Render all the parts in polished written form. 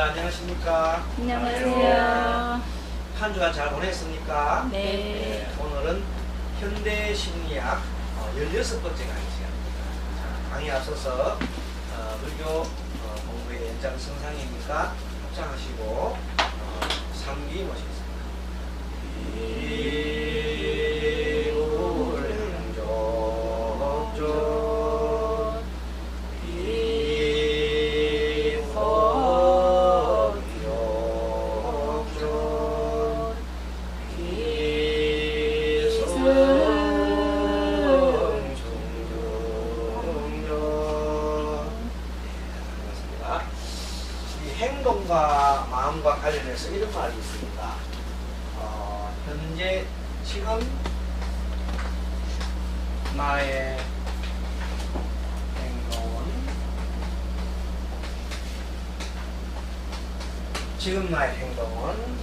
안녕하십니까? 안녕하세요. 한 주간 잘 보냈습니까? 네. 오늘은 현대심리학 16번째 강의 시간입니다. 자, 강의 앞서서 불교 공부의 연장성상이니까 합장하시고 3기 모시겠습니다. 행동과 마음과 관련해서 이런 말이 있습니다. 현재 지금 나의 행동은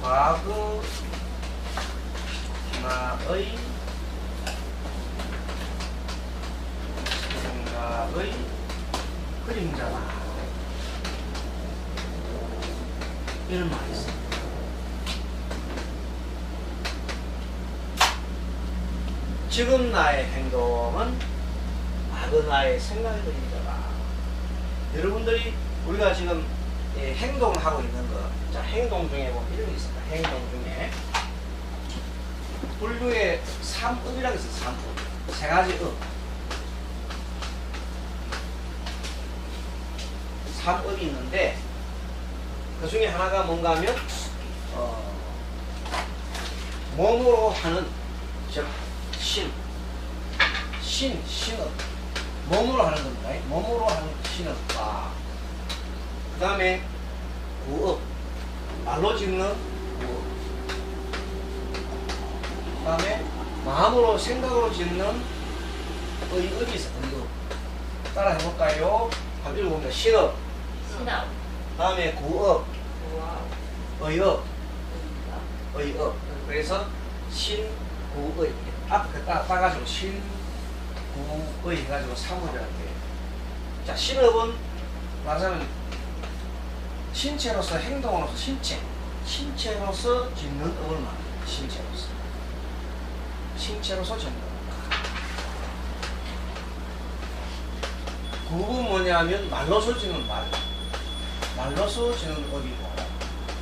과거 나의 생각의 그림자다. 이런 말이 있습니다. 지금 나의 행동은 과거 나의 생각의 그림자다. 여러분들이 우리가 지금 행동을 하고 있는 것, 자, 행동 중에 뭐 이런 게 있습니다. 행동 중에 불교의 3업이라고 있어요. 3업. 세 가지 업. 3업이 있는데 그 중에 하나가 뭔가 하면 몸으로 하는 즉 신업 몸으로 하는 겁니다. 몸으로 하는 신업과 그 다음에 구업 말로 짓는 구업 그 다음에 마음으로 생각으로 짓는 의업이 있어요. 의업 따라 해볼까요? 한번 읽어봅니다. 신업 다음에 구업, 의업. 그래서 신, 구의. 앞에 따가지고 신, 구의 해가지고 3업이라고 해요. 자, 신업은 말하자면 신체로서 행동으로서 신체로서 짓는 업을 말합니다. 신체로서 짓는 업. 구업은 뭐냐면 말로서 짓는 말로서 짓는 업이고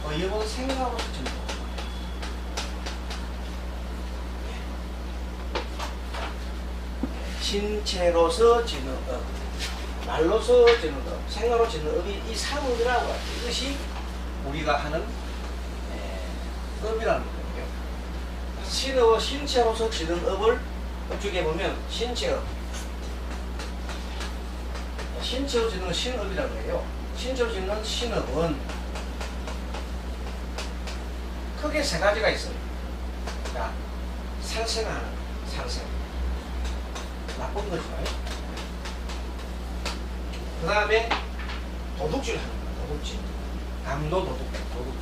의업은 생각으로서 짓는 업. 신체로서 짓는 업, 말로서 짓는 업, 생각으로 짓는 업이 이 3업이라고 해요. 이것이 우리가 하는 업이라는 거예요. 신체로서 짓는 업을 어떻게 보면 신체업, 신체로 짓는 신업이라고 해요. 신체로 짓는 신업은 크게 세 가지가 있어요. 자, 상생하는 상생. 나쁜 거죠. 그 다음에 도둑질 하는 거야. 도둑질. 남도 도둑.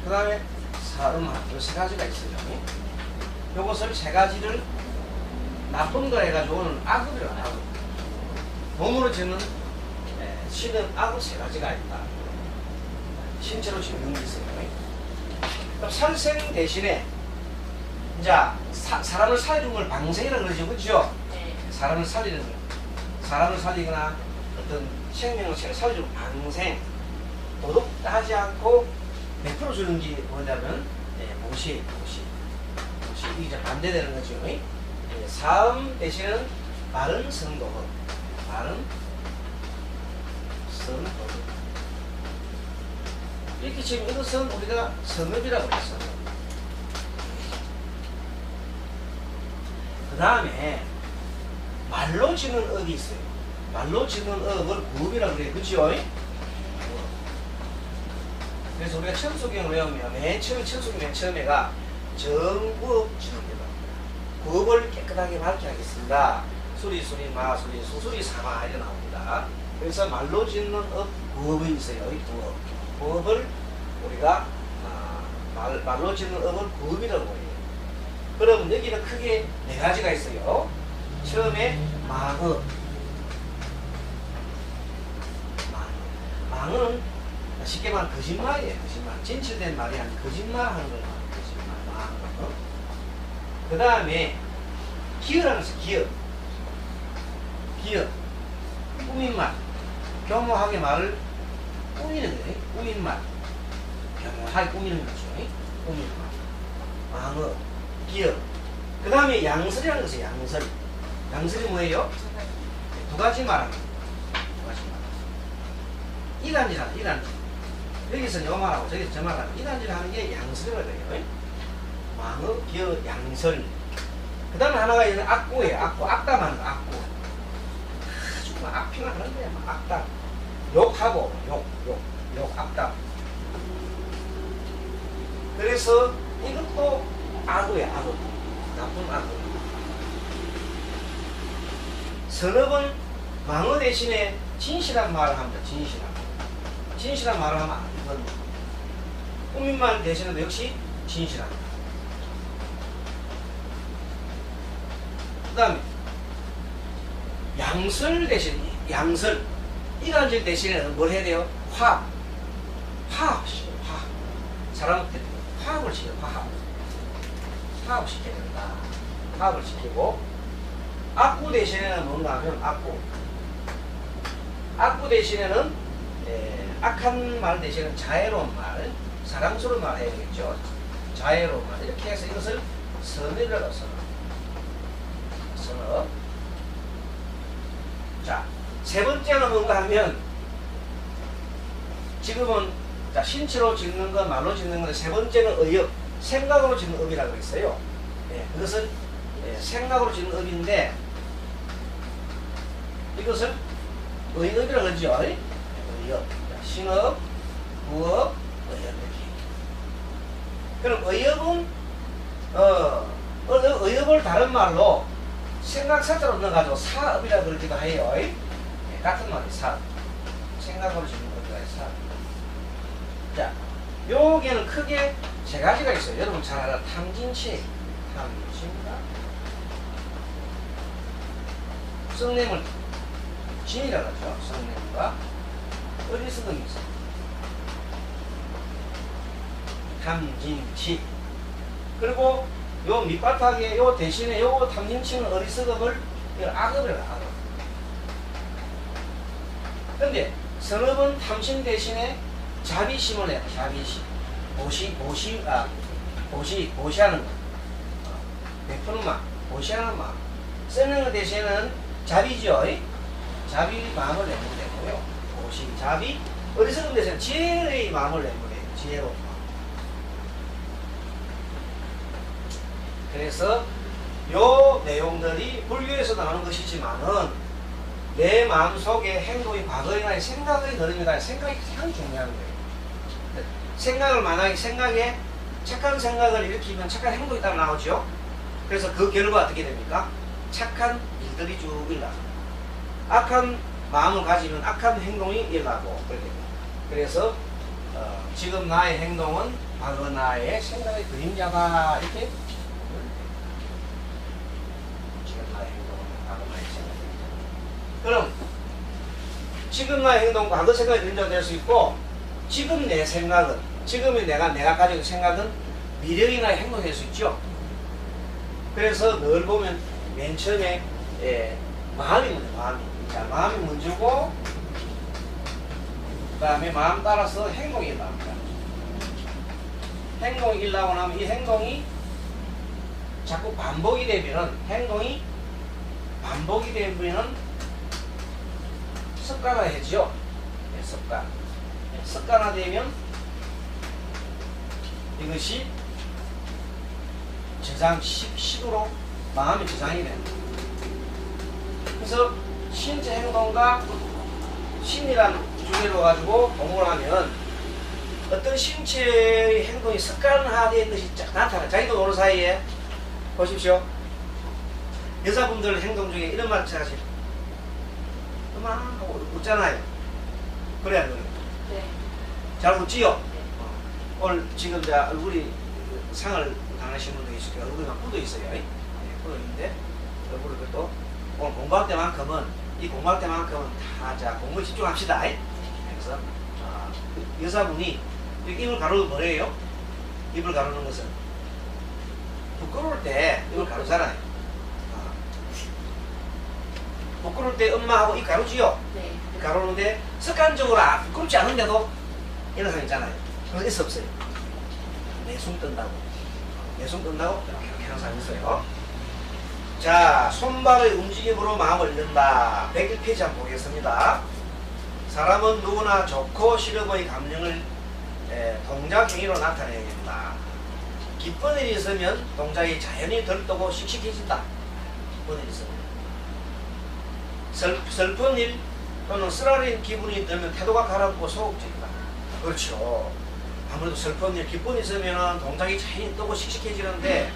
그 다음에 사음하는 요 세 가지가 있어요. 요것을 세 가지를 나쁜 거 해가지고는 악업이라고 해요. 악업. 몸으로 짓는 신은 악업 세 가지가 있다. 신체로 짓는 게 있어요. 그럼 살생 대신에 이제 사람을 살려준 걸 방생이라고 그러죠. 그렇죠? 네. 사람을 살리는 거. 사람을 살리거나 어떤 생명을 살려주는 방생. 도둑하지 않고 100% 주는 게 뭐냐면 모시. 이게 반대되는 거죠. 사음 대신은 바른 성도업. 바른 성도업. 이렇게 지금 이것은 우리가 성업이라고 했어요. 그 다음에 말로 짓는 업이 있어요. 말로 짓는 업을 구업이라고 그래요. 그죠? 그래서 우리가 천수경을 외우면 천수경 맨 처음에가 정구업 지릅니다. 구업을 깨끗하게 밝혀야겠습니다. 수리, 마수리, 수수리, 사마 이렇게 나옵니다. 그래서 말로 짓는 업, 구업이 있어요. 이 구업. 구업을 우리가 말로 짓는 업을 구업이라고 해요. 그러면 여기는 크게 네 가지가 있어요. 처음에 마업, 망은 쉽게 말하면 거짓말이에요. 거짓말. 진실된 말이 아니라 거짓말하는 걸 말하는 거짓말. 망. 그 다음에 기어라는 것이 기어. 기어. 꾸민 말. 교묘하게 말을 꾸미는 거예요. 꾸민 말. 교묘하게 꾸미는 거죠. 꾸민 말. 망어. 기어. 그 다음에 양설이라는 것이 양설. 양설이 뭐예요? 두 가지 말하는 거예요. 두 가지 말. 이간질하는 이간질. 여기서 요 말하고 저기서 저 말하고 이간질 하는 게 양설이라고 해요. 망어, 기어, 양설. 그 다음에 하나가 있는 악구예요. 악구. 악담하는 거, 악구. 아주 막 악평을 하는 거야. 막 악담. 욕하고, 욕, 악담. 그래서 이것도 악어야, 악어. 나쁜 악어. 선업은 망어 대신에 진실한 말을 합니다. 진실한 말을 하면 안 됩니다. 꾸민 말 대신에도 역시 진실한 말. 그 다음에 양설 대신 양설 이간질 대신에는 뭘 해야 돼요? 화합 사람한테 화합을 시켜요. 화합을 시켜야 된다. 화합을 시키고 악구 대신에는 뭔가 하면 악구 대신에는 악한 말 대신에는 자애로운 말, 사랑스러운 말 해야 되겠죠. 자애로운 말 이렇게 해서 이것을 선이라고 선어. 자, 세 번째는 뭔가 하면 지금은 자, 신체로 짓는 거, 말로 짓는 건데 세 번째는 의업, 생각으로 짓는 업이라고 했어요. 그것은 생각으로 짓는 업인데 이것을 의업이라고 하죠. 의업, 신업, 부업, 의업 이렇게. 그럼 의업은 의업을 다른 말로 생각 사자로 넣어가지고 사업이라고 그러기도 해요. 같은 말이 사업. 생각으로 짓는 업이라 사업. 자, 여기에는 크게 세 가지가 있어요. 여러분 잘 알아. 탐진치. 탐진가? 성냄을 진이라고 하죠. 성냄과 어리석음이 있어요. 탐진치. 그리고 요 밑바닥에 요 대신에 요 탐진치는 어리석음을 악업이라고 악업. 근데 선업은 탐심 대신에 자비심을 해요. 자비심. 보시하는 거. 베푸는 마음. 보시하는 마음. 쓰는 것 대신에는 자비죠. 자비 마음을 내면 되고요. 자비. 어리석음 대신에 지혜의 마음을 내면 돼요. 지혜로운 마음. 그래서 요 내용들이 불교에서 나오는 것이지만은 내 마음속에 행동이 과거의 생각의 흐름이다. 생각이 가장 중요한 거예요. 생각을 만약에 생각에 착한 생각을 일으키면 착한 행동이 따라 나오죠. 그래서 그 결과 어떻게 됩니까? 착한 일들이 쭉 일어납니다. 악한 마음을 가지면 악한 행동이 일어나고 그렇게 됩니다. 그래서 지금 나의 행동은 과거 나의 생각의 그림자다 이렇게. 지금 나의 행동은 과거 나의 생각의 그림자. 그럼 지금 나의 행동은 과거 생각의 그림자가 될 수 있고 지금 내 생각은 지금의 내가 가지고 있는 생각은 미래의 나의 행동이 될 수 있죠. 그래서 늘 보면 맨 처음에 마음이 먼저 마음이 먼저고 그 다음에 마음 따라서 행동이 일어납니다. 행동이 일어나고 나면 이 행동이 자꾸 반복이 되면은 행동이 반복이 되면은 습관화해지죠. 습관화되면 이것이 식으로 마음이 저장이 됩니다. 그래서 신체 행동과 심리라는 주제로 가지고 공부를 하면 어떤 신체의 행동이 습관화된 것이 나타나. 자기도 모르는 사이에 보십시오. 여자분들 행동 중에 이런 말 잘하시죠. 그만 웃잖아요. 그래야 그래요. 네. 잘 웃지요? 오늘 지금 얼굴이 상을 당하신 분도 있을 거예요. 얼굴이 막 묻어 있어요. 묻어 있는데 얼굴을 또 오늘 공부할 때만큼은 다 공부에 집중합시다. 그래서 여자분이 입을 가르는 뭐래요? 입을 가르는 것은 부끄러울 때 입을 가르잖아요. 부끄러울 때 엄마하고 입 가르지요? 네. 입 가르는데 습관적으로 부끄럽지 않은데도 이런 사람 있잖아요. 그거 있어 없어요? 내숭 뜬다고. 내숭 뜬다고 이렇게 하는 사람이 있어요. 자, 손발의 움직임으로 마음을 읽는다. 101페이지 한번 보겠습니다. 사람은 누구나 좋고 싫음의 감정을 동작 행위로 나타내야 된다. 기쁜 일이 있으면 동작이 자연히 들뜨고 씩씩해진다. 기쁜 일이 있으면. 슬픈 일 또는 쓰라린 기분이 들면 태도가 가라앉고 소극적이다. 그렇죠. 아무래도 슬픈 일, 기쁜 일 있으면 동작이 자연히 뜨고 씩씩해지는데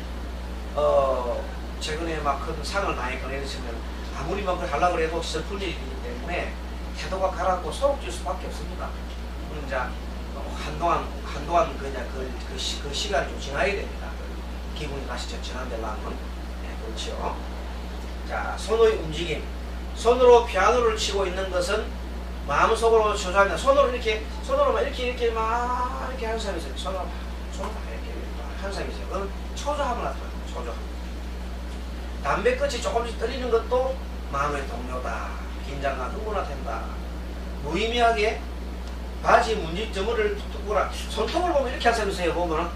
최근에 막 큰 상을 많이 거내시면 아무리 막 그걸 하려고 해도 슬픈 일이기 때문에 태도가 가라앉고 소극적일 수밖에 없습니다. 그럼 이제 한동안 그냥 그 시간이 좀 지나야 됩니다. 기분이 다시 전환되려면. 네, 그렇죠. 자, 손의 움직임. 손으로 피아노를 치고 있는 것은 마음속으로 조절하면 손으로만 이렇게 하는 사람이 있어요. 손으로 이렇게 하는 사람이 있어요. 그건 초조함을 나타내요. 초조함. 담배 끝이 조금씩 떨리는 것도 마음의 동료다. 긴장감, 흥분화 된다. 무의미하게 바지 문지점을 툭툭거라. 손톱을 보면 이렇게 하는 사람이 있어요. 보면은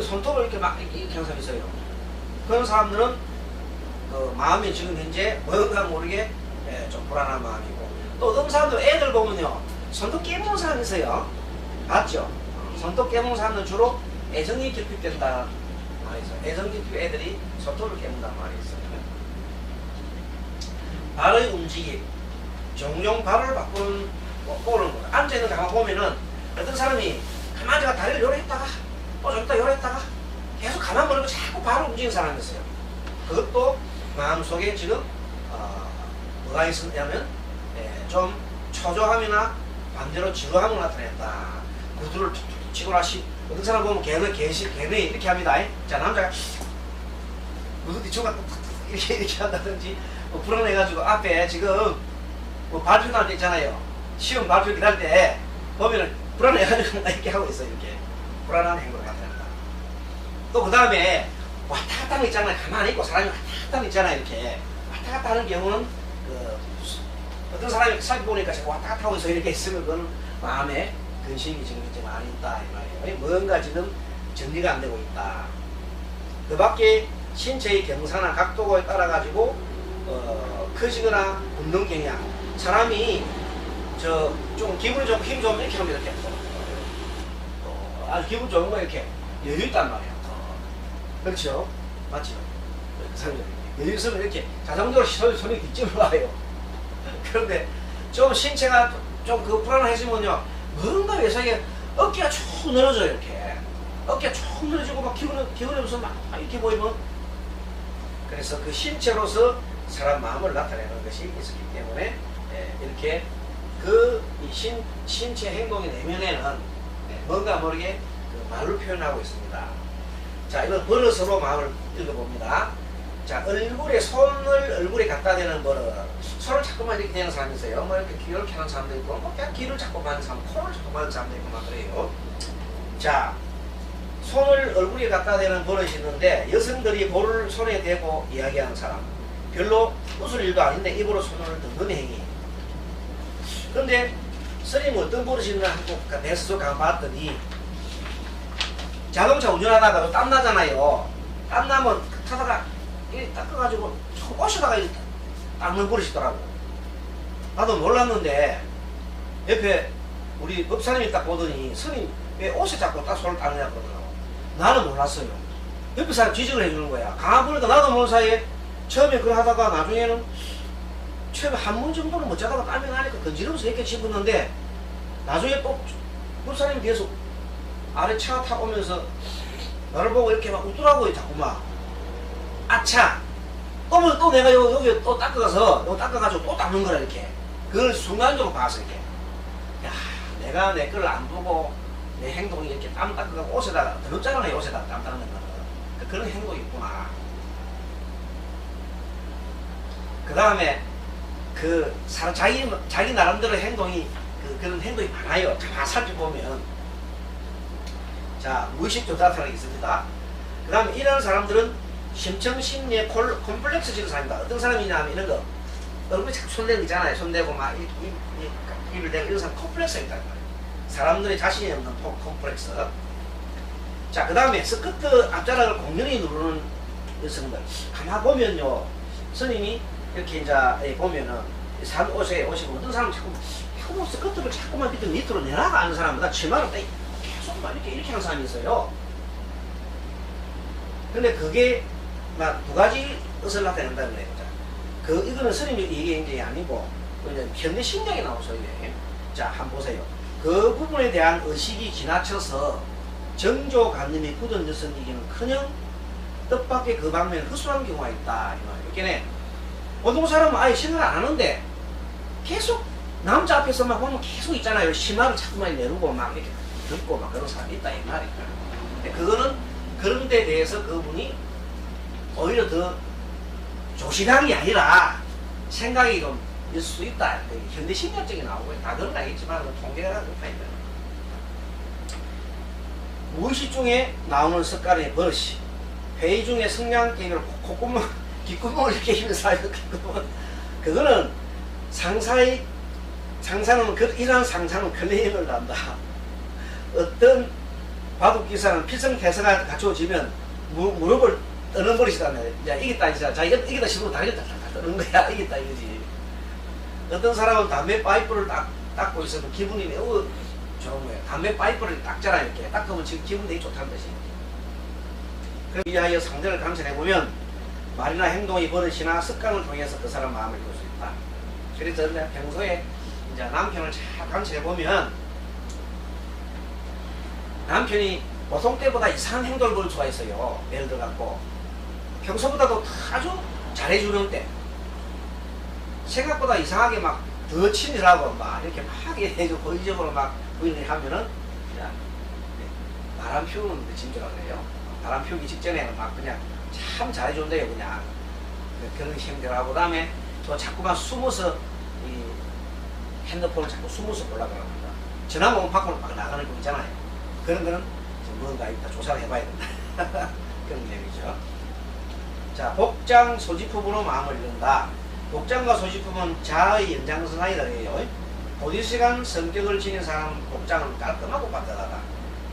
손톱을 이렇게 하는 사람이 있어요. 그런 사람들은 그 마음이 지금 현재 뭔가 모르게 좀 불안한 마음이고, 또 어떤 사람들 애들 보면요 손톱 깨무는 사람이 있어요. 맞죠? 손톱 깨무는 사람은 주로 애정이 결핍된다 말이 있어요. 애정 결핍 애들이 손톱을 깨문다는 말이 있어요. 발의 움직임. 종종 발을 바꾸는 꼬는 거다. 앉아있는 가만 보면은 어떤 사람이 가만히 다리를 요래 했다가 또 좀 이따 요래 했다가 계속 가만 보는 거 자꾸 발을 움직이는 사람이 있어요. 그것도 마음속에 지금 뭐가 있었냐면 좀 초조함이나 반대로 지루함을 나타낸다. 구두를 툭툭 치고 나시 어떤 사람 보면 개는 이렇게 합니다. 자, 남자가 구두 뒤쪽가 이렇게 한다든지 불안해가지고 앞에 지금 발표 날 때 있잖아요. 시험 발표 기다릴 때 보면은 불안해가지고 이렇게 하고 있어요. 이렇게 불안한 행동을 나타낸다. 또 그 다음에 왔다 갔다 하는 거 있잖아요. 가만히 있고 사람이 왔다 갔다 하는 거 있잖아요. 이렇게 왔다 갔다 하는 경우는 어떤 사람이 살펴 보니까 제가 왔다 갔다 하고 있어 이렇게 있으면 그건 마음에 근심이 지금 이제 많이 있다 이 말이에요. 뭔가 지금 정리가 안 되고 있다. 그 밖에 신체의 경사나 각도에 따라 가지고 커지거나 굽는 경향. 사람이 좀 기분이 좀 힘 좀 이렇게 하면 이렇게 아주 기분 좋은 거 이렇게 여유 있단 말이에요. 그렇죠? 맞죠? 여유 있으면 이렇게 자동적으로 손이 뒤집어 와요. 그런데 좀 신체가 좀 불안해지면요 뭔가 외상에 어깨가 쭉 늘어져요. 이렇게 어깨가 쭉 늘어지고 막 기분이 무슨 막 이렇게 보이면, 그래서 그 신체로서 사람 마음을 나타내는 것이 있었기 때문에 이렇게 신체 행동의 내면에는 뭔가 모르게 말로 표현하고 있습니다. 자, 이건 버릇으로 마음을 읽어봅니다. 자, 손을 갖다 대는 버릇. 손을 자꾸만 이렇게 대는 사람이 있어요. 뭐 이렇게 하는 사람도 있고, 뭐 그냥 귀를 자꾸 마는 사람, 코를 자꾸 마는 사람도 있고 막 그래요. 자, 손을 얼굴에 갖다 대는 버릇이 있는데, 여성들이 볼을 손에 대고 이야기하는 사람, 별로 웃을 일도 아닌데 입으로 손을 던는 행위. 그런데 스님 어떤 버릇이 있나 하고 내 스스로 봤더니, 자동차 운전하다가 땀나잖아요. 땀나면 타다가 이렇게 닦아가지고 옷에다가 닦는 버릇이 있더라고. 나도 몰랐는데 옆에 우리 법사님이 딱 보더니 스님 왜 옷에 자꾸 딱 손을 닦느냐고 그러더라고. 나는 몰랐어요. 옆에 사람 지적을 해주는 거야. 가만 보니까 나도 모르는 사이에 처음에 그걸 하다가 나중에는 처음에 한 번 정도는 못 자다가 땀이 나니까 건지르면서 이렇게 짚었는데, 나중에 또 법사님이 뒤에서 아래 차 타고 오면서 나를 보고 이렇게 막 웃더라고요. 자꾸만. 아차! 또 내가 여기 또 닦아가서 또 닦아가지고 또 닦는 거라 이렇게. 그걸 순간적으로 봐서 이렇게. 야, 내가 내 걸 안 보고 내 행동이 이렇게 땀 닦아가고 옷에다가 더럽잖아요. 옷에다가 땀 닦는 거는. 그런 행동이 있구나. 그 다음에 자기 나름대로 행동이 그런 행동이 많아요. 다 살펴보면. 자, 무의식 조작하는 게 있습니다. 그 다음에 이런 사람들은 심청심리의 콤플렉스적인 사람이다. 어떤 사람이냐 하면 이런 거. 얼굴에 자꾸 손대는 거 있잖아요. 손대고 막 입을 대고 이런 사람 콤플렉스가 있단 말이에요. 사람들의 자신이 없는 콤플렉스. 자, 그 다음에 스커트 앞자락을 공연히 누르는 여성들. 가만 보면요. 스님이 이렇게 이제 보면은 산 옷에 오시고 어떤 사람은 자꾸 뭐 스커트를 자꾸만 밑으로 내려가 하는 사람보다 치마를 계속 막 이렇게 하는 사람이 있어요. 근데 그게 막 두 가지 뜻을 나타낸다는 거예요. 이거는 스님이 얘기한 게 아니고 현대 심리학에 나오죠. 이게. 자, 한번 보세요. 그 부분에 대한 의식이 지나쳐서 정조관념이 굳은 여성이기는커녕 뜻밖의 그 방면에 흡수하는 경우가 있다. 이렇게 보통 사람은 아예 생각을 안 하는데 계속 남자 앞에서만 보면 계속 있잖아요. 심화를 자꾸만 내르고 막 이렇게 듣고 막 그런 사람이 있다. 이 말이에요. 그거는 그런 데 대해서 그분이 오히려 더 조심한 게 아니라 생각이 좀 있을 수 있다. 현대 심리학적인 나오고 다 그런 건 아니겠지만 통계가 높아있다. 무의식 중에 나오는 습관의 버릇이 회의 중에 성냥 게임을 콧구멍, 귓구멍을 이렇게 힘을 사요. 그거는 상사는 이러한 상사는 클레임을 한다. 어떤 바둑기사는 필승태세가 갖추어지면 무릎을 떠는 버릇이다네. 야, 이겼다, 이자. 자, 이겼다 싶으면 다리를 딱 떠는 거야. 이겼다, 이거지. 어떤 사람은 담배 파이프를 닦고 있으면 기분이 매우 좋은 거예요. 담배 파이프를 닦잖아, 이렇게. 닦으면 지금 기분 되게 좋다는 뜻이. 그럼 이하여 상대를 감찰해보면 말이나 행동의 버릇이나 습관을 통해서 그 사람 마음을 읽을 수 있다. 그래서 내가 평소에 이제 남편을 잘 관찰해보면 남편이 보통 때보다 이상한 행동을 보일 수가 있어요. 예를 들어갖고 평소보다도 아주 잘해주는 때 생각보다 이상하게 막 더 친밀하고 막 이렇게 막 해주고 고의적으로 막 부인을 하면은 그냥 바람 피우는 데 진짜라고 해요. 바람 피우기 직전에는 막 그냥 참 잘해준대요. 그냥 그런 행동하고 그다음에 또 자꾸만 숨어서 이 핸드폰을 자꾸 숨어서 보려고 합니다. 전화 오면 밖으로 막 나가는 거 있잖아요. 그런 거는 뭔가 있다. 조사를 해봐야 된다. 그런 내용이죠. 자, 복장, 소지품으로 마음을 읽는다. 복장과 소지품은 자아의 연장선상이라 해요. 고지식한 성격을 지닌 사람은 복장은 깔끔하고 반듯하다.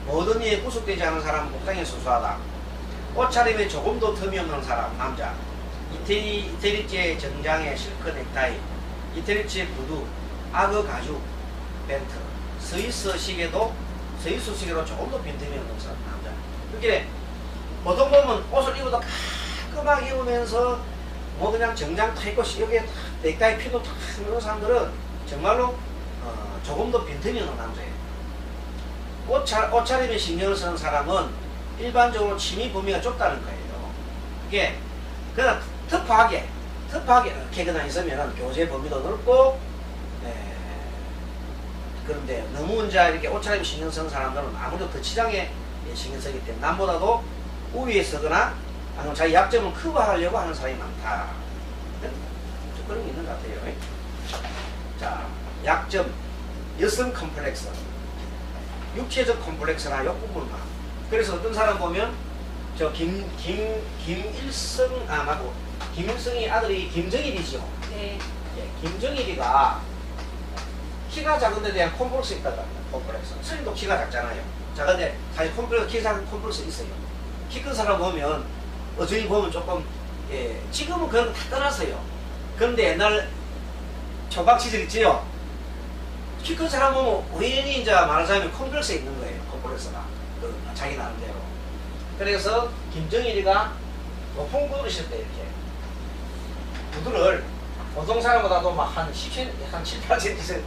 모든 일에 구속되지 않은 사람은 복장에 순수하다. 옷차림에 조금도 틈이 없는 사람, 남자. 이태리제 정장에 실크 넥타이, 이태리제 구두, 악어 가죽, 벨트, 스위스 시계로 조금도 빈틈이 없는 사람, 남자. 그렇게 보통 보면 옷을 입어도 깔끔하게 입으면서 뭐 그냥 정장 타 입고 여기에 넥타이 피도 탁 쓰는 사람들은 정말로 조금도 빈틈이 없는 남자예요. 옷차림에 신경을 쓰는 사람은 일반적으로 침이 범위가 좁다는 거예요. 이게 그냥 터프하게 이렇게 그냥 있으면 교제 범위도 넓고 그런데 너무 이제 이렇게 옷차림 신경 쓰는 사람들은 아무래도 덧치장에 신경 쓰기 때문에 남보다도 우위에 서거나 아니면 자기 약점을 커버하려고 하는 사람이 많다. 그런 게 있는 것 같아요. 자, 약점, 여성 컴플렉스, 육체적 컴플렉스나 욕구불만. 그래서 어떤 사람 보면 저 김일성 맞고 김일성이 아들이 김정일이죠. 네. 김정일이가 키가 작은 데 대한 콤플렉스 있다고 합니다. 콤플렉스. 스님도 키가 작잖아요. 작은데 사실 키 작은 콤플렉스 있어요. 키 큰 사람 보면 어저히 보면 조금 지금은 그런 거 다 떠났어요. 그런데 옛날 초박 시절 있지요. 키 큰 사람 보면 우연히 이제 말하자면 콤플렉스에 있는 거예요. 콤플렉스가 자기 나름대로. 그래서 김정일이가 높은 구두를 신을 때 이렇게 구두를 보통 사람보다도 막 한 7, 8cm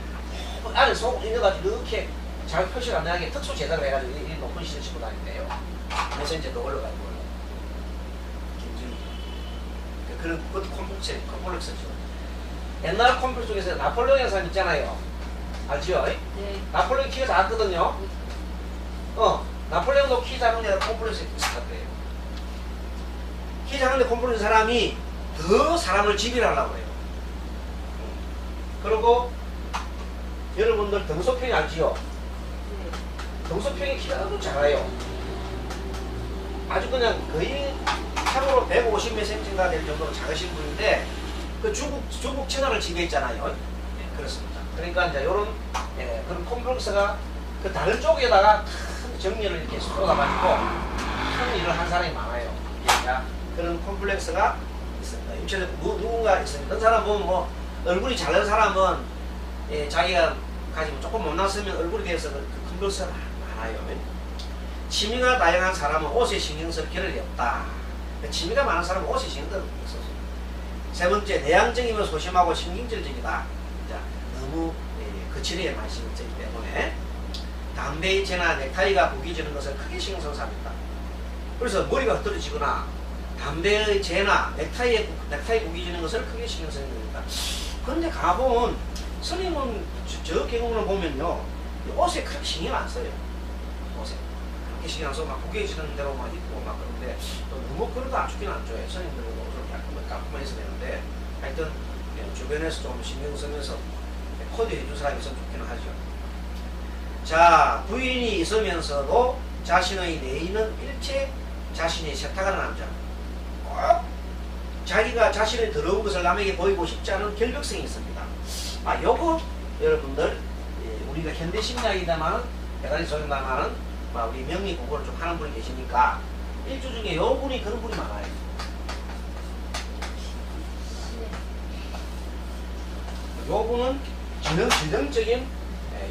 안에 속 있어가지고 이렇게 자기 표시가 안 나게 특수 제작을 해가지고 이 높은 신을 신고 다닌대요. 몇 cm도 올라가고. 그런 것도 콤플렉스죠. 옛날 콤플렉스 중에서 나폴레옹이라는 사람 있잖아요. 알죠? 네. 나폴레옹 키가 작았거든요. 나폴레옹도 키 작은 애가 콤플렉스에 있었대요. 키 작은데 콤플렉스 사람이 더 사람을 지배하려고 해요. 그리고 여러분들 등소평이 알지요? 등소평이 키가 너무 작아요. 아주 그냥 거의 참으로 150몇 cm가 될 정도로 작으신 분인데 그 중국 천하를 지배했잖아요. 네, 그렇습니다. 그러니까 이제 이런 그런 콤플렉스가 그 다른 쪽에다가 큰 정리를 이렇게 쏟아가지고 큰 일을 한 사람이 많아요. 그러니까 그런 콤플렉스가 있습니다. 육체적 누군가 있습니다. 어떤 사람 보면 뭐 얼굴이 잘난 사람은 자기가 가지고 조금 못났으면 얼굴에 대해서 그 콤플렉스가 많아요. 취미가 다양한 사람은 옷에 신경 쓸 겨를이 없다. 취미가 많은 사람은 옷에 신경 쓸 없어요. 세 번째, 내향적이면 소심하고 신경질적이다. 자, 너무 거칠게 많이 신경 쓰기 때문에 담배의 재나 넥타이가 구기지는 것을 크게 신경 쓰는 사람이다. 그래서 머리가 흐트러지거나 담배의 재나 넥타이 구기지는 것을 크게 신경 쓰는 겁니다. 그런데 가보면 스님은 저 경우를 보면요, 옷에 크게 신경 안 써요. 옷에 그렇게 신경 안 써고 막 구겨지는 대로 막 입고 막 그런데 또 너무 그래도 안 좋긴 안 좋아요. 스님들은 옷을 깔끔하게 써야 되는데 하여튼 주변에서 좀 신경 쓰면서 코디 해준 사람이 있으면 좋기는 하죠. 자, 부인이 있으면서도 자신의 내의는 일체 자신이 세탁하는 남자. 꼭 자기가 자신의 더러운 것을 남에게 보이고 싶지 않은 결벽성이 있습니다. 요거 여러분들 우리가 현대 심리학이다마는 대단히 소용나마는 우리 명리 공부를 좀 하는 분이 계시니까 일주 중에 요 분이 그런 분이 많아요. 요 분은 지능적인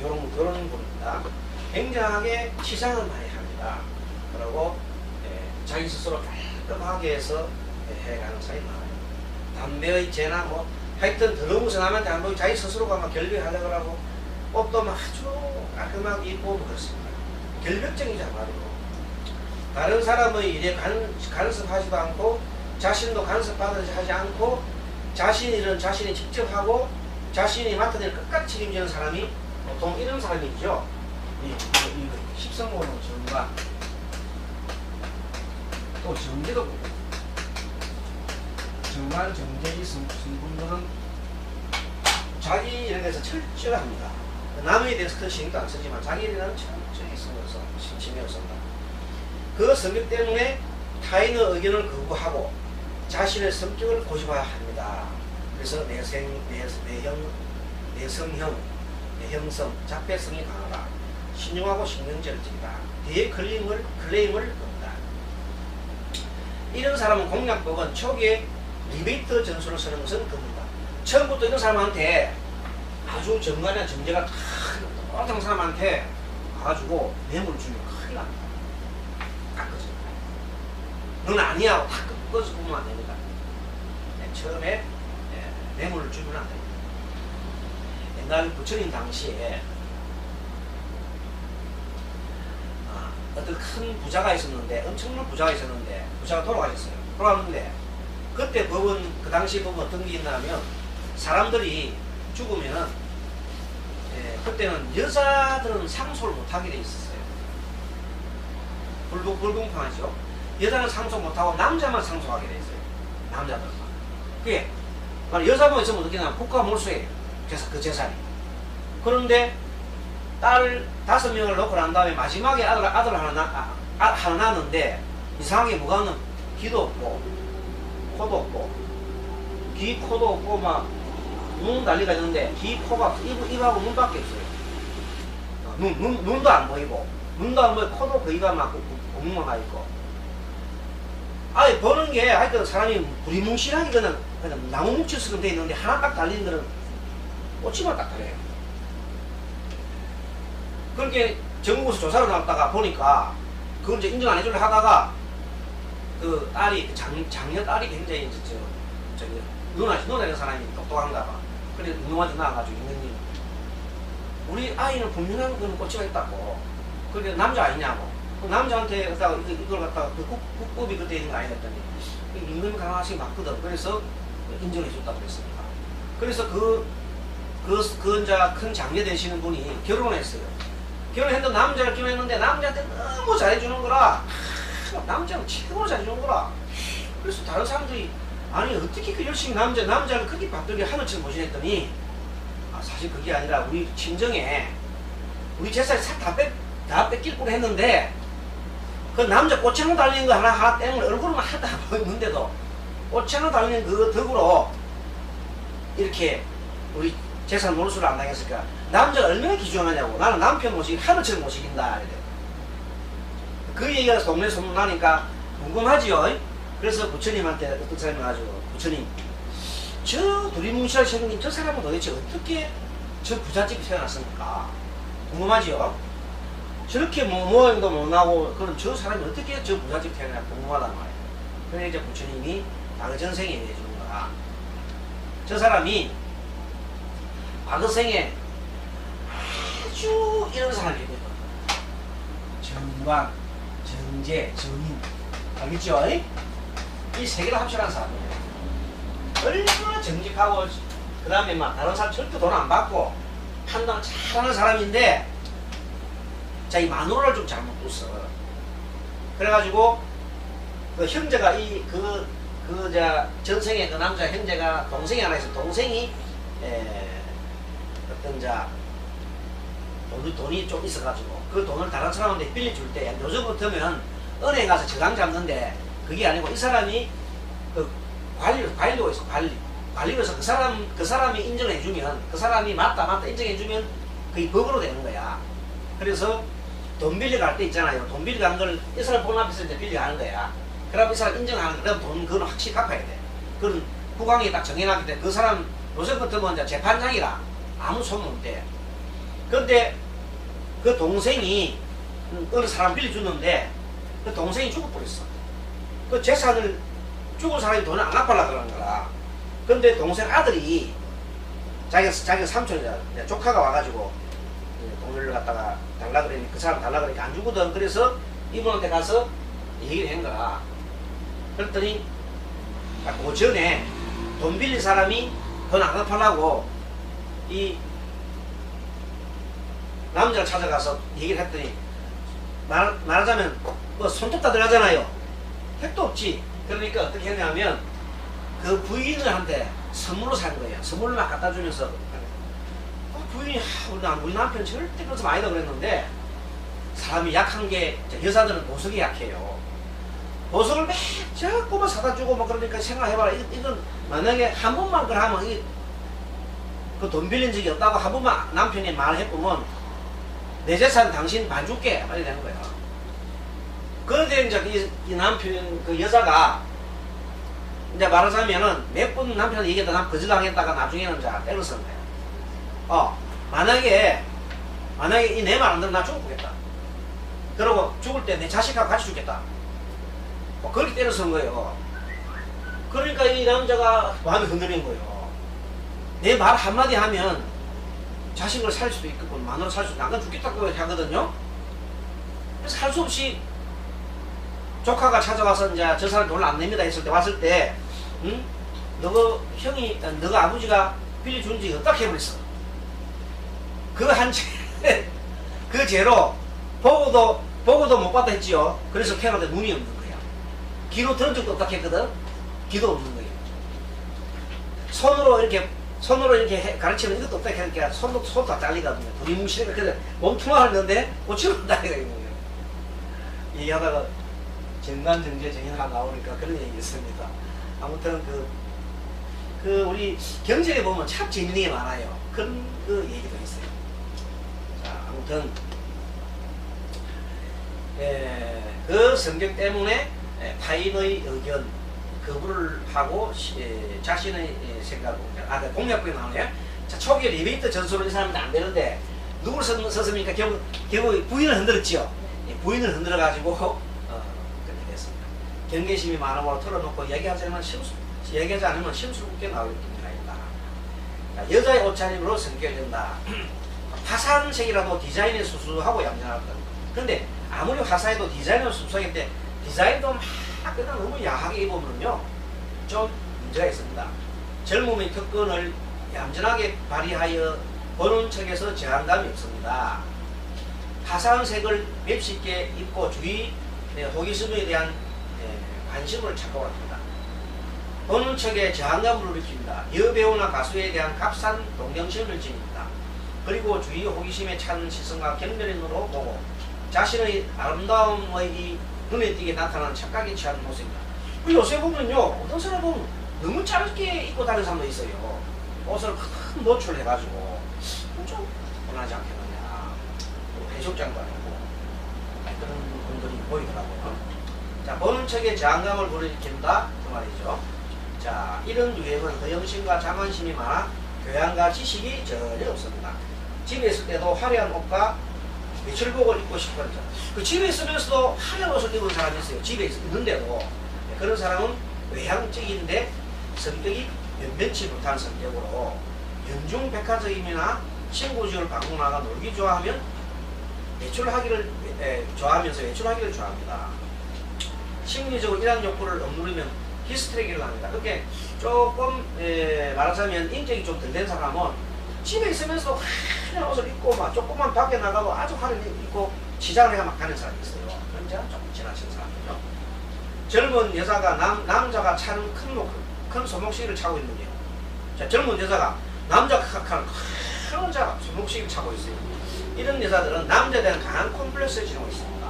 요런 분입니다. 굉장하게 치상을 많이 합니다. 그리고 자기 스스로 깔끔하게 해서 해가는 사람이 많아요. 담배의 재나 뭐 하여튼 더러운 것을 남한테 안 보이고 자기 스스로가 막 결벽하려고 하고 옷도 막 아주 깔끔하게 입고 뭐 그렇습니다. 결벽증이자 말이고 다른 사람의 일에 간섭하지도 않고 자신도 간섭받으지 하지 않고 자신 일은 자신이 직접 하고 자신이 맡은 일을 끝까지 책임지는 사람이 보통 이런 사람이죠. 이 십성보는 정과 또 정제도 보고 정말 정제의 성분들은 자기 일에 대해서 철저합니다. 남에 대해서 큰 신경도 안 쓰지만 자기 일에는 철저히 신경을 쓴다. 그 성격 때문에 타인의 의견을 거부하고 자신의 성격을 고집해야 합니다. 그래서 내성형, 자폐성이 강하다. 신용하고 신경질적이다. 대클레임을 겁니다. 이런 사람은 공략법은 초기에 리베이트 전술을 쓰는 것은 겁니다. 처음부터 이런 사람한테 아주 정관이나 정제가 똑똑한 사람한테 가가지고 뇌물을 주면 큰일 납니다. 깎아져. 넌 아니야 하고 다 꺾어서 보면 안 됩니다. 처음에 뇌물을 주면 안 됩니다. 옛날 부처님 당시에 어떤 큰 부자가 있었는데 엄청난 부자가 있었는데 부자가 돌아가셨어요. 돌아갔는데 그때 법은 그 당시 법은 어떤 게 있냐면 사람들이 죽으면은 그때는 여자들은 상소를 못하게 돼 있었어요. 불공평하죠. 여자는 상소 못하고 남자만 상소하게 돼 있어요. 남자들만. 그게 여자만 있으면 어떻게 되냐면 국가 몰수예요. 그 재산이. 그런데 딸 5명을 놓고 난 다음에 마지막에 아들 하나 낳았는데 이상하게 뭐가 없는 귀도 없고 코도 없고 귀 코도 없고 막 눈 난리가 있는데 귀 코가 입하고 눈밖에 없어요. 눈도 안 보이고 눈도 안 보이고 코도 거기가 막 구멍만 가 있고 아예 보는 게 하여튼 사람이 부리뭉실하게 그냥 나무 뭉치처럼 돼 있는데 하나 딱 달리는 거는 꽃이만 딱 달려요. 그렇게 전국에서 조사를 나왔다가 보니까 그걸 이제 인정 안 해주려 하다가 그 딸이 장녀 딸이 굉장히 저기 누나라는 사람이 똑똑한가 봐. 그래 운동화도 나와가지고 있는 우리 아이는 분명한 그런 꼬치가 있다고. 그런데 남자 아니냐고. 그 남자한테 갖다가 이걸 갖다가 그 국법이 그때 있는 거 아니냐 했더니 임금이 강하시 맞거든. 그래서 인정해 줬다고 그랬습니다. 그래서 그 이제 큰 장녀 되시는 분이 결혼했어요. 결혼했는데 남자를 결혼했는데 남자한테 너무 잘해주는 거라. 남자는 최고로 잘해주는 거라. 그래서 다른 사람들이 아니 어떻게 그 열심히 남자를 그렇게 받들게 하늘처럼 모시냈더니 사실 그게 아니라 우리 친정에 우리 제사에 다 뺏길 뻔 했는데 그 남자 꽃채로 달린 거 하나 때문에 얼굴만 하다 보였는데도 꽃채로 달린 그 덕으로 이렇게 우리 재산 몰수를 안 당했을까. 남자가 얼마나 귀중하냐고. 나는 남편 모시기 하루처럼 모시긴다. 그 얘기가 동네 소문나니까 궁금하지요. 그래서 부처님한테 어떤 사람이 와가지고, 부처님, 저 두리뭉실하게 생긴 저 사람은 도대체 어떻게 저 부잣집이 태어났습니까? 궁금하지요. 저렇게 모양도 못나고 그럼 저 사람이 어떻게 저 부잣집이 태어났나 궁금하단 말이에요. 그래서 이제 부처님이 과거전생에 내주는 거야. 저 사람이 과거생에 아주 이런 사람이거든. 정광, 정제, 정인. 알겠죠? 이 세 개를 합쳐난 사람이에요. 얼마나 정직하고, 그 다음에 막 다른 사람 절대 돈 안 받고, 판단 잘하는 사람인데, 자, 이 마누라를 좀 잘못 뒀어. 그래가지고, 그 형제가 전생에 그 남자 형제가 동생이 하나 있어. 동생이, 돈이 좀 있어가지고 그 돈을 다른 사람한테 빌려줄 때 요즘 같으면 은행 가서 저당 잡는데 그게 아니고 이 사람이 그 관리로 있어. 관리로서 그 사람이 인정해주면 그 사람이 맞다 인정해주면 그게 법으로 되는 거야. 그래서 돈 빌려갈 때 있잖아요. 돈 빌려간 걸 이 사람 돈 앞에 있을 때 빌려가는 거야. 그럼 이 사람 인정하는 거야. 그럼 그건 확실히 갚아야 돼. 그건 국왕이 딱 정해놨기 때문에 그 사람 요새 같으면 이제 재판장이라 아무 소문 없대. 그런데 그 동생이 어느 사람 빌려주는데 그 동생이 죽어버렸어. 그 재산을 죽은 사람이 돈을 안 갚으려고 그러는 거라. 그런데 동생 아들이 자기 삼촌이자 조카가 와가지고 돈을 갖다가 달라 그러니 그 사람 달라 그러니까 안 주거든. 그래서 이분한테 가서 얘기를 한 거야. 그랬더니 그 전에 돈 빌린 사람이 돈 안 갚으려고 이 남자를 찾아가서 얘기를 했더니 말하자면 뭐 손톱 다 들어가잖아요. 택도 없지. 그러니까 어떻게 했냐면 그 부인한테 선물로 산 거예요. 선물을 막 갖다 주면서 부인이 우리 남편 절대 그래서 아니다 그랬는데 사람이 약한 게 여자들은 보석이 약해요. 보석을 막 자꾸만 사다 주고 뭐 그러니까 생각해봐라. 이건 만약에 한 번만 그걸 하면 그 돈 빌린 적이 없다고 한 번만 남편이 말해보면 내 재산 당신 반 줄게 말이 되는 거야. 그런데 이제 이 남편 그 여자가 이제 말하자면은 몇 번 남편한테 얘기했다 남 거짓당했다가 나중에는 이제 때를 쓴 거야. 만약에 이 내 말 안 들으면 나 죽어보겠다. 그러고 죽을 때 내 자식하고 같이 죽겠다. 그렇게 때를 쓴 거예요. 그러니까 이 남자가 마음이 흔들린 거예요. 내 말 한마디 하면 자식을 살 수도 있고 마누라 살 수도 있고 남간 죽겠다고 하거든요. 그래서 할 수 없이 조카가 찾아와서 이제 저 사람 돈을 안 냅니다 했을 때 왔을 때 너가 아버지가 빌려준 적이 없다 해버렸어. 그 죄로 보고도 못 받다 했지요. 그래서 캐나다 눈이 없는 거야. 귀로 들은 적도 없다 했거든. 귀도 없는 거예요. 손으로 이렇게 가르치면 이것도 없다 하니까 손도 다 잘리거든요. 두리뭉실하게 그래 몸통만 하는데 고치면 안다니까 이거예요. 얘기하다가 정관정제 정의가 나오니까 그런 얘기 있습니다. 아무튼 그 우리 경제에 보면 참 재밌는 게 많아요. 그런 그 얘기도 있어요. 자, 아무튼 그 성격 때문에 타인의 의견 거부를 하고 자신의 생각을 공약법에 나오네요. 자, 초기에 리베이트 전술로 이 사람은 안 되는데 누구를 썼습니까? 결국 부인을 흔들었지요. 부인을 흔들어 가지고 그렇게 됐습니다. 경계심이 많음으로 털어놓고 얘기하지 않으면 심술 웃게 나오기 때문이다. 여자의 옷차림으로 성격이 된다. 화사색이라도 디자인이 수수하고 얌전하다. 근데 아무리 화사해도 디자인은 수수하기 때문에 디자인도 막 그냥 너무 야하게 입으면요 좀 문제가 있습니다. 젊음의 특권을 얌전하게 발휘하여 보는 척에서 저항감이 없습니다. 화사한 색을 맵쉽게 입고 주위 호기심에 대한 관심을 찾고 갑니다. 보는 척에 저항감을 일으킵니다. 여배우나 가수에 대한 값싼 동정심을 지닙니다. 그리고 주위 호기심에 찬 시선과 경멸의 눈으로 보고 자신의 아름다움의 이 눈에 띄게 나타나는 착각에 취한 모습입니다. 요새 보면요, 어떤 사람은 너무 짧게 입고 다니는 사람도 있어요. 옷을 큰 노출해가지고 좀 원하지 않겠느냐. 해수장도 아니고 그런 분들이 보이더라고요. 자, 보는 척에 저항감을 불러일으킨다 그 말이죠. 자, 이런 유행은 허영심과 자만심이 많아 교양과 지식이 전혀 없습니다. 집에 있을 때도 화려한 옷과 외출복을 입고 싶어 하죠. 그 집에 있으면서도 화려한 옷을 입은 사람이 있어요. 집에 있는데도. 그런 사람은 외향적인데 성격이 변변치 못한 성격으로 연중 백화점이나 친구집을 방문하가 놀기 좋아하면 좋아하면서 외출하기를 좋아합니다. 심리적으로 이러한 욕구를 억누르면 히스테리기를 합니다. 그렇게 조금 말하자면 인격이 좀 덜 된 사람은 집에 있으면서 화려한 옷을 입고 막 조금만 밖에 나가고 아주 화려한 입고 시장을 해가 막 가는 사람이 있어요. 그런 자는 조금 지나친 사람이죠. 젊은 여자가 남자가 차는 큰 소목시계를 차고 있는 경우. 자, 젊은 여자가 남자가 큰 소목시계를 차고 있어요. 이런 여자들은 남자에 대한 강한 콤플렉스를 지니고 있습니다.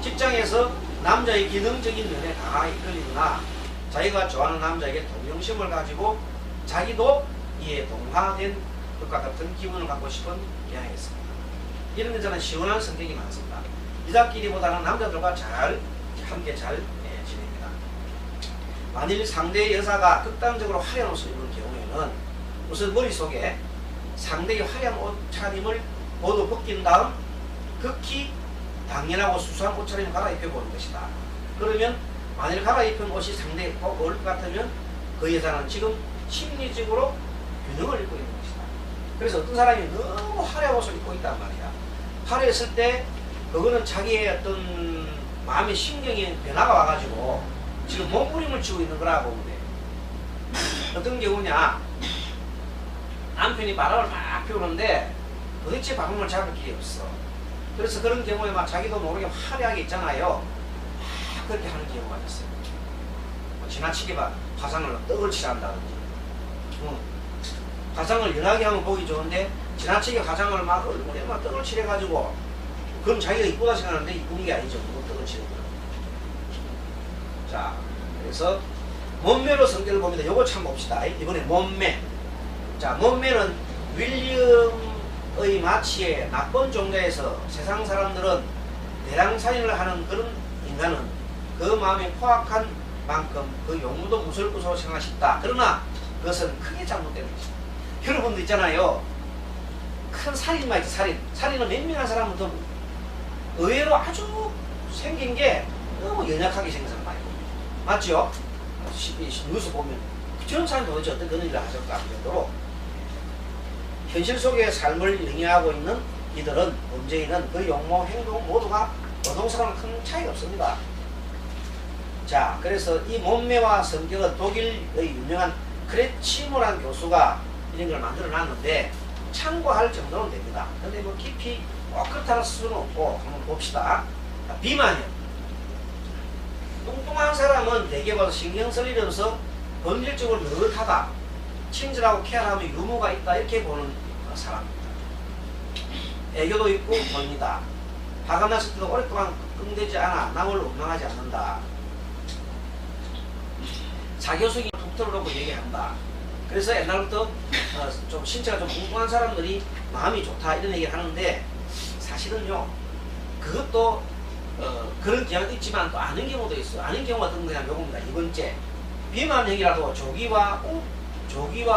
직장에서 남자의 기능적인 면에 강하게 이끌리거나 자기가 좋아하는 남자에게 동정심을 가지고 자기도 이에 동화된 것과 같은 기분을 갖고 싶은 경향이 있습니다. 이런 여자는 시원한 성격이 많습니다. 여자끼리보다는 남자들과 함께 잘 지냅니다. 만일 상대의 여자가 극단적으로 화려한 옷을 입은 경우에는 우선 머릿속에 상대의 화려한 옷차림을 모두 벗긴 다음 극히 당연하고 수수한 옷차림을 갈아입혀 보는 것이다. 그러면 만일 갈아입힌 옷이 상대에 꼭 어울릴 것 같으면 그 여자는 지금 심리적으로 균형을 잃고 있는 것이다. 그래서 어떤 사람이 너무 화려한 옷을 입고 있단 말이야. 화려했을 때 그거는 자기의 어떤 마음의 신경의 변화가 와가지고 지금 몸부림을 치고 있는 거라고 보면 돼. 어떤 경우냐, 남편이 바람을 막 피우는데 도대체 바람을 잡을 길이 없어. 그래서 그런 경우에 막 자기도 모르게 화려하게 있잖아요. 막 그렇게 하는 경우가 있어요. 지나치게 막 화상을 떡을 칠한다든지. 화상을 연하게 하면 보기 좋은데 지나치게 화상을 막 얼굴에 막 떡을 칠해가지고 그럼 자기가 이쁘다 생각하는데 이쁜 게 아니죠. 그건 떡을 치는 거예요. 자, 그래서 몸매로 성격을 봅니다. 요거 참 봅시다. 이번에 몸매. 자, 몸매는 윌리엄의 마치의 나쁜 종자에서 세상 사람들은 대량살인을 하는 그런 인간은 그 마음이 포악한 만큼 그 용무도 무술구소 생각하셨다. 그러나 그것은 크게 잘못된 것이다. 여러분도 있잖아요. 큰 살인마 있죠. 살인은 맹명한 사람은 더 의외로 아주 생긴 게 너무 연약하게 생긴 사람 많이 봅니다. 맞죠? 뉴스 보면 저런 사람이 도대체 어떤 그런 일을 하실까 할 정도로 현실 속의 삶을 영위하고 있는 이들은 문제인은 그 용모 행동 모두가 노동사람은 큰 차이가 없습니다. 자, 그래서 이 몸매와 성격은 독일의 유명한 크레치모라는 교수가 이런 걸 만들어 놨는데 참고할 정도는 됩니다. 근데 뭐 깊이 꼭 그렇다는 수는 없고 한번 봅시다. 비만이요. 뚱뚱한 사람은 대개 봐도 신경 쓸 일이 없어 본질적으로 느긋하다. 친절하고 케어하면 유머가 있다. 이렇게 보는 사람입니다. 애교도 있고 보입니다. 화가 났을 때도 오랫동안 끙대지 않아 남을 원망하지 않는다. 자교수기 툭 털어놓고 얘기한다. 그래서 옛날부터 좀 신체가 좀 뚱뚱한 사람들이 마음이 좋다 이런 얘기를 하는데 사실은요 그것도 그런 경향도 있지만 또 아는 경우도 있어요. 아는 경우가 어떤 거냐면 요겁니다. 이번째 비만형이라도 조기와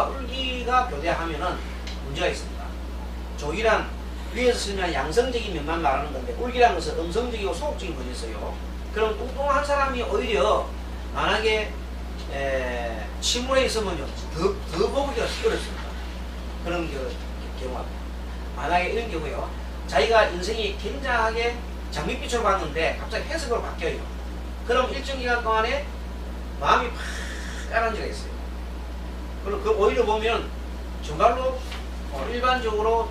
울기가 교대하면은 문제가 있습니다. 조기란 위에서 쓰면 양성적인 면만 말하는 건데 울기라는 것은 음성적이고 소극적인 것이 있어요. 그럼 뚱뚱한 사람이 오히려 만약에 침울에 있으면요 더 보기가 어렵습니다. 그런 경우가 만약에 이런 경우요 자기가 인생이 굉장하게 장밋빛으로 봤는데 갑자기 회색으로 바뀌어요. 그럼 일정 기간 동안에 마음이 팍 가라앉아 있어요. 그리고 그 오히려 보면 정말로 일반적으로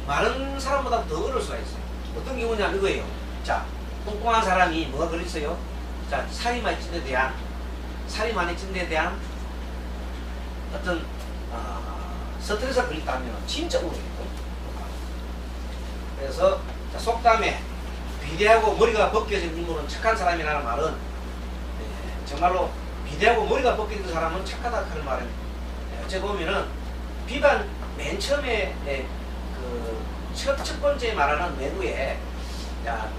많은 사람보다 더 어려울 수가 있어요. 어떤 경우냐 이거예요. 자, 뚱뚱한 사람이 뭐가 그랬어요? 자, 살이 많이 찐 데 대한 어떤 스트레스가 걸렸다면 진짜 우울해요. 그래서 속담에 비대하고 머리가 벗겨진 인물은 착한 사람이라는 말은 정말로 비대하고 머리가 벗겨진 사람은 착하다 하는 말은 어째 보면은 비반 맨 처음에 첫 번째 말하는 외부에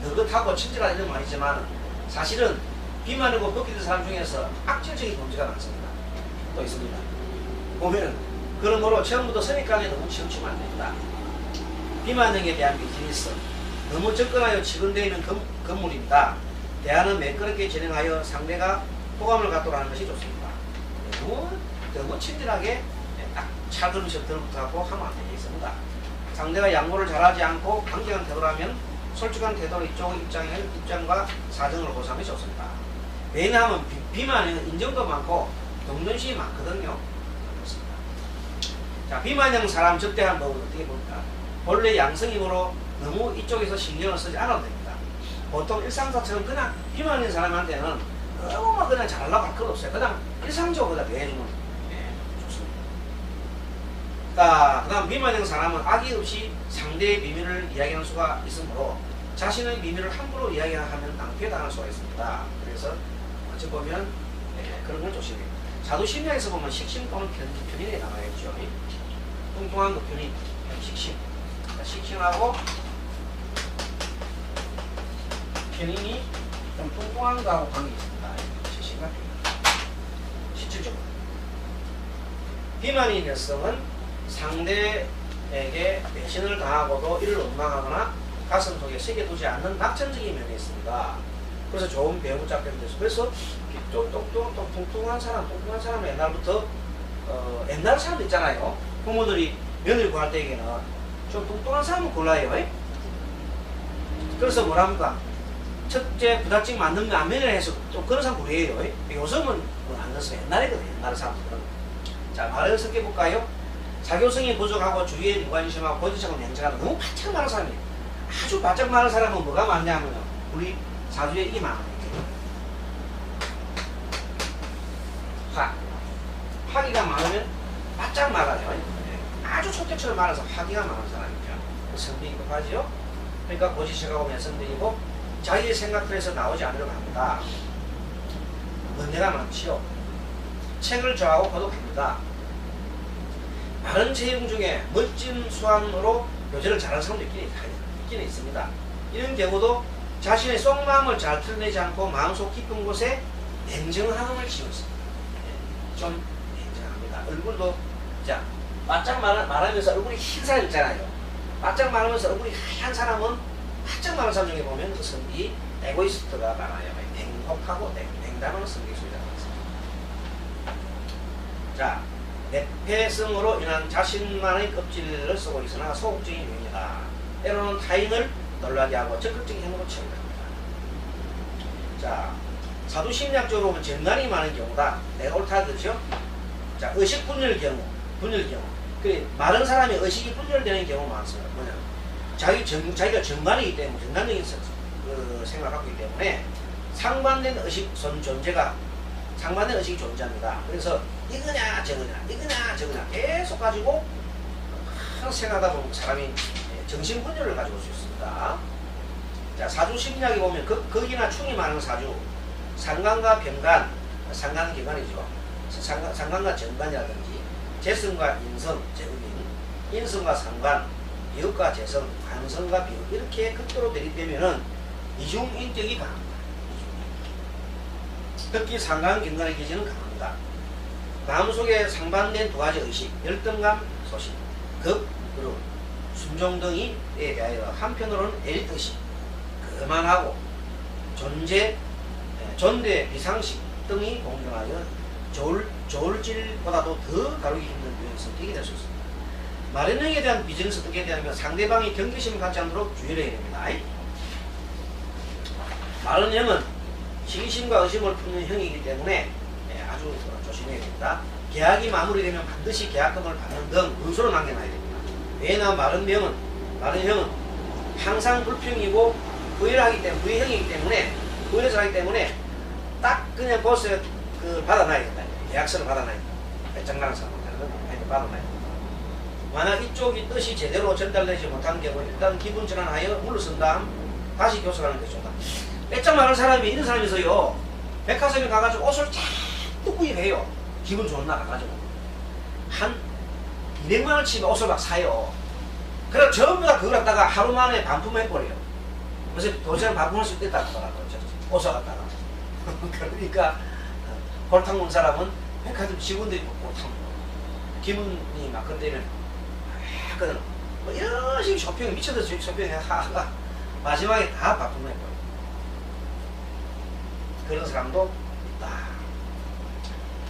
느긋하고 친절한 이런 말이지만 사실은 비만이고 벗겨진 사람 중에서 악질적인 범죄가 많습니다. 또 있습니다. 보면 그러므로 처음부터 선입관에 너무 치우치면 안 됩니다. 비만형에 대한 비즈니스 너무 접근하여 직원되어 있는 건물입니다. 대화는 매끄럽게 진행하여 상대가 호감을 갖도록 하는 것이 좋습니다. 너무 친절하게 딱 차들으셔 들부터 하면 안 되겠습니다. 상대가 양보를 잘하지 않고 강경한 태도라면 솔직한 태도로 이쪽 입장과 사정을 고사하면 좋습니다. 왜냐하면 비만형은 인정도 많고 동정심이 많거든요. 그렇습니다. 자, 비만형 사람 접대하는 법은 어떻게 볼까? 본래 양성이므로 너무 이쪽에서 신경을 쓰지 않아도 됩니다. 보통 일상사처럼 그냥 비만인 사람한테는 너무 그냥 잘하려고 할 것 없어요. 그냥 일상적으로 그냥 대해주면 좋습니다. 그 다음 비만형 사람은 악의 없이 상대의 비밀을 이야기하는 수가 있으므로 자신의 비밀을 함부로 이야기하면 낭패에 당할 수가 있습니다. 그래서 어찌 보면 그런 걸 조심해요. 사도신약에서 보면 식심 또는 편인에 나와있죠. 뚱뚱한 그 편인, 식심. 식심하고 편인이 좀 뚱뚱한 거하고 관계 있습니다. 식심과 편인. 실질적으로. 비만인 여성은 상대에게 배신을 당하고도 이를 원망하거나 가슴 속에 새겨두지 않는 낙천적인 면이 있습니다. 그래서 좋은 배우 잡혔는데서 그래서 좀 뚱뚱한 사람은 옛날부터 옛날 사람도 있잖아요. 부모들이 며느리 구할 때에는 좀 뚱뚱한 사람을 골라요. 그래서 뭐랍니까? 첫째 부잣집 만든 거 안면이라 해서 좀 그런 사람 구해요. 요즘은 안 그렇습니다. 옛날에거든. 옛날 사람들은. 자, 말을 섞여볼까요? 사교성이 부족하고 주위에 무관심하고 고지적으로 냉정하고 너무 바짝 많은 사람이에요. 아주 바짝 많은 사람은 뭐가 많냐면요. 우리 사주에 이게 많아요. 화기가 많으면 바짝 말아요. 아주 촛대처럼 말아서 화기가 많은 사람이죠. 성격이 급하지요. 그러니까 고지식하고 면성들이고 자기의 생각들에서 나오지 않으려고 합니다. 문제가 많지요. 책을 좋아하고 고독합니다. 많은 재용 중에 멋진 수완으로 교제를 잘하는 사람도 있긴 있습니다. 이런 경우도 자신의 속마음을 잘 드러내지 않고 마음속 깊은 곳에 냉정함을 지었습니다. 좀 냉정합니다. 얼굴도 자 바짝 말하면서 얼굴이 흰 사람 있잖아요. 바짝 말하면서 얼굴이 하얀 사람은 바짝 말하는 사람 중에 보면 그 성격이 에고이스트가 많아요. 냉혹하고 냉담하는 성격이 소리가 많습니다. 자, 내패성으로 인한 자신만의 껍질을 쓰고 있으나 소극적인 유형이다. 때로는 타인을 놀라게 하고 적극적인 행동을 취합니다. 자, 사두심리학적으로 보면 정관이 많은 경우다. 내가 옳다 그렇죠? 자, 의식 분열 경우. 그 많은 사람이 의식이 분열되는 경우가 많습니다. 뭐냐? 자기가 정관이기 때문에 정관적인 생각을 갖고 있기 때문에 상반된 의식이 존재합니다. 그래서 이거냐 저거냐 계속 가지고 항상 생각하다 보면 사람이 정신분열을 가지고 올 수 있습니다. 자, 사주심리학에 보면 극이나 충이 많은 사주, 상관과 병간, 상관은 기관이죠. 상관과 정관이라든지 재성과 인성, 재음인, 인성과 상관, 비읍과 재성, 관성과 비읍 이렇게 극도로 대립되면은 이중인격이 강합니다. 특히 상관, 경관의 기질은 강합니다. 마음속에 상반된 두 가지 의식, 열등감, 소신, 급, 그룹, 순종 등에 대하여 한편으로는 에리트의식, 거만하고 존대, 비상식 등이 공존하여 저울질보다도 더 다루기 힘든 유형 성격이 될 수 있습니다. 마련형에 대한 비즈니스 어떻게 되냐면 상대방이 경계심을 갖지 않도록 주의를 해야 됩니다. 마련형은 시기심과 의심을 품는 형이기 때문에 아주 조심해야 됩니다. 계약이 마무리되면 반드시 계약금을 받는 등 문서로 남겨놔야 됩니다. 왜냐하면 마련형은 항상 불평이고 부의형이기 때문에 딱 그냥 보스 받아놔야 된다. 계약서를 받아놔야 된다. 장난하는 사람한테는 받아놔야 된다. 만약 이쪽이 뜻이 제대로 전달되지 못한 경우 일단 기분 전환하여 물러선 다음 다시 교섭하는 것이 좋다. 빼짝 많은 사람이 이런 사람이 있어요. 백화점에 가가지고 옷을 자꾸 구입해요. 기분 좋은 날 가가지고 한 200만 원치의 옷을 막 사요. 그럼 전부 다 그걸 갖다가 하루 만에 반품해버려요. 그래서 도저히 반품할 수 있겠다 하더라고요. 옷을 갖다가. 그러니까 골탕 먹는 사람은 백화점 직원들이 골탕 먹어. 기분이 막 그때면 뭐 열심히 쇼핑 미쳐서 쇼핑해 하다가 마지막에 다 반품해버려요. 그런 사람도 있다.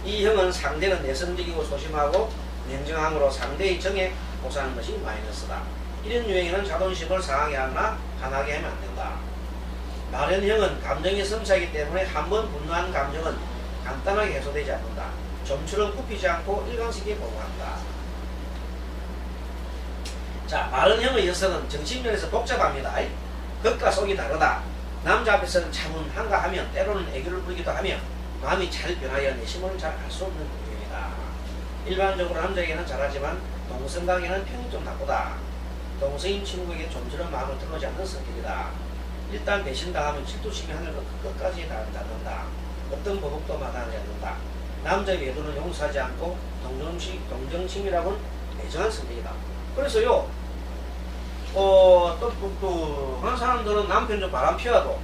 이 형은 상대는 내성적이고 소심하고 냉정함으로 상대의 정에 보사하는 것이 마이너스다. 이런 유형에는 자존심을 상하게 하거나 화나게 하면 안 된다. 마련형은 감정이 섬차이기 때문에 한번 분노한 감정은 간단하게 해소되지 않는다. 좀처럼 굽히지 않고 일관성있게 보고한다. 자, 마련형의 여성은 정신면에서 복잡합니다. 겉과 속이 다르다. 남자 앞에서는 참은 한가하면 때로는 애교를 부리기도 하며 마음이 잘 변하여 내심을 잘 알 수 없는 유형이다. 일반적으로 남자에게는 잘하지만 동성강에는 평이 좀 나쁘다. 동성인 친구에게 좀처럼 마음을 들어오지 않는 성격이다. 일단 배신당하면 질투심이 하늘과 끝까지 닿는다. 어떤 보복도 마다하지 않는다. 남자의 외도는 용서하지 않고 동정심이라고는 매정한 성격이다. 그래서요, 또 한 사람들은 남편 좀 바람 피워도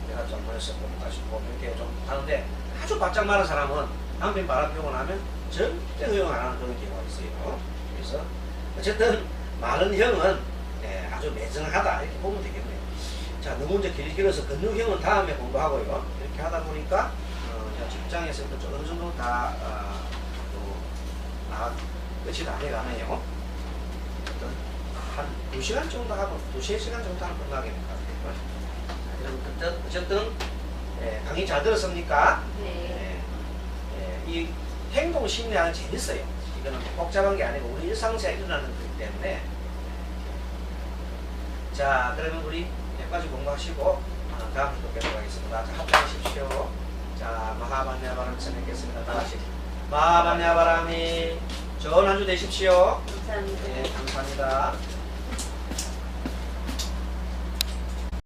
내가 잘못했어 다시 이렇게 좀 하는데 아주 바짝 마른 사람은 남편 바람 피우고 나면 절대 허용 안 하는 그런 경우가 있어요. 그래서 어쨌든 마른 형은 아주 매정하다 이렇게 보면 되겠네요. 자, 너무 이제 길어서 근육형은 다음에 공부하고요. 이렇게 하다 보니까 직장에서도 어느 정도 다 끝이 다 돼가네요. 한 2시간 정도 하고 2-3시간 정도 하면 끝나게 될 것 같아요. 어쨌든 강의 잘 들었습니까? 네. 이 행동 심리학은 재밌어요. 이거는 복잡한 게 아니고 우리 일상생활에 일어나는 거기 때문에. 자, 그러면 우리 여기까지 공부하시고 다음 주 뵙도록 하겠습니다. 자, 합장하십시오. 자, 마하반야바람 전했겠습니다. 다 같이 마하반야바람이 좋은 한 주 되십시오. 감사합니다. 네, 감사합니다.